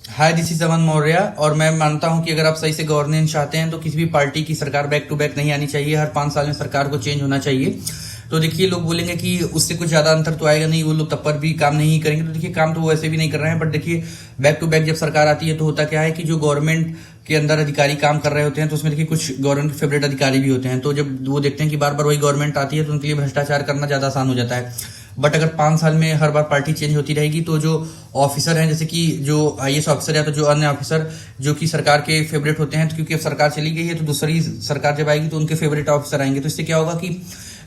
Hi, this is अमन मौर्य। और मैं मानता हूं कि अगर आप सही से गवर्नेंस चाहते हैं तो किसी भी पार्टी की सरकार बैक टू बैक नहीं आनी चाहिए। हर 5 साल में सरकार को चेंज होना चाहिए। तो देखिए, लोग बोलेंगे कि उससे कुछ ज्यादा अंतर तो आएगा नहीं, वो लोग तब पर भी काम नहीं करेंगे। तो देखिए, काम तो वो ऐसे भी नहीं कर रहे हैं। बट देखिए, बैक टू बैक जब सरकार आती है तो होता क्या है कि जो गवर्नमेंट के अंदर अधिकारी काम कर रहे होते हैं तो उसमें देखिए कुछ गवर्नमेंट के फेवरेट अधिकारी भी होते हैं। तो जब वो देखते हैं कि बार बार वही गवर्नमेंट आती है तो उनके लिए भ्रष्टाचार करना ज्यादा आसान हो जाता है। बट अगर 5 साल में हर बार पार्टी चेंज होती रहेगी तो जो ऑफिसर हैं, जैसे कि जो आईएएस ऑफिसर या तो जो अन्य ऑफिसर जो कि सरकार के फेवरेट होते हैं, तो क्योंकि अब सरकार चली गई है तो दूसरी सरकार जब आएगी तो उनके फेवरेट ऑफिसर आएंगे। तो इससे क्या होगा कि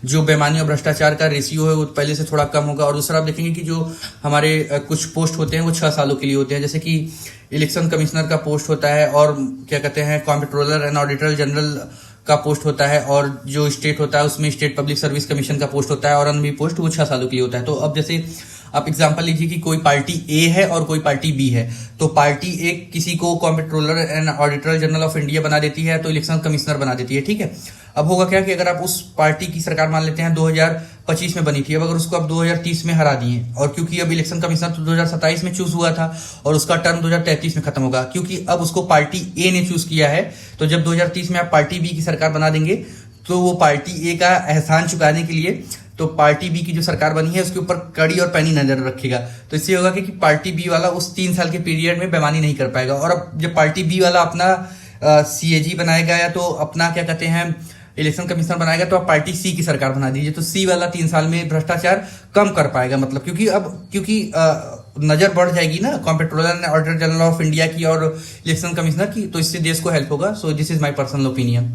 जो बेईमानी और भ्रष्टाचार का रेशियो है वो पहले से थोड़ा कम होगा। और दूसरा आप देखेंगे कि जो हमारे कुछ पोस्ट होते हैं वो 6 सालों के लिए होते हैं। जैसे कि इलेक्शन कमिश्नर का पोस्ट होता है, और क्या कहते हैं, कॉम्प्ट्रोलर एंड ऑडिटर जनरल का पोस्ट होता है, और जो स्टेट होता है उसमें स्टेट पब्लिक सर्विस कमीशन का पोस्ट होता है, और अन्य भी पोस्ट वो 6 सालों के लिए होता है। तो अब जैसे आप एग्जांपल लीजिए कि कोई पार्टी ए है और कोई पार्टी बी है। तो पार्टी ए किसी को comptroller and auditor general of India बना देती है, तो इलेक्शन कमिश्नर बना देती है, ठीक है। अब होगा क्या कि अगर आप उस पार्टी की सरकार मान लेते हैं 2025 में बनी थी, अब अगर उसको आप 2030 में हरा दिए, और क्योंकि अब इलेक्शन कमिश्नर तो 2027 में चूज हुआ था और उसका टर्म 2033 में खत्म होगा, क्योंकि अब उसको पार्टी ए ने चूज किया है। तो जब 2030 में आप पार्टी बी की सरकार बना देंगे तो वो पार्टी ए का एहसान चुकाने के लिए तो पार्टी बी की जो सरकार बनी है उसके ऊपर कड़ी और पैनी नजर रखेगा। तो इससे होगा कि पार्टी बी वाला उस 3 साल के पीरियड में बेईमानी नहीं कर पाएगा। और अब जब पार्टी बी वाला अपना सीएजी बनाएगा या तो अपना क्या कहते हैं इलेक्शन कमिश्नर बनाएगा, तो आप पार्टी सी की सरकार बना दीजिए, तो सी वाला 3 साल में भ्रष्टाचार कम कर पाएगा। मतलब क्योंकि नजर बढ़ जाएगी ना comptroller and auditor general of India की और इलेक्शन कमिश्नर की, तो इससे देश को हेल्प होगा। So this is my personal opinion.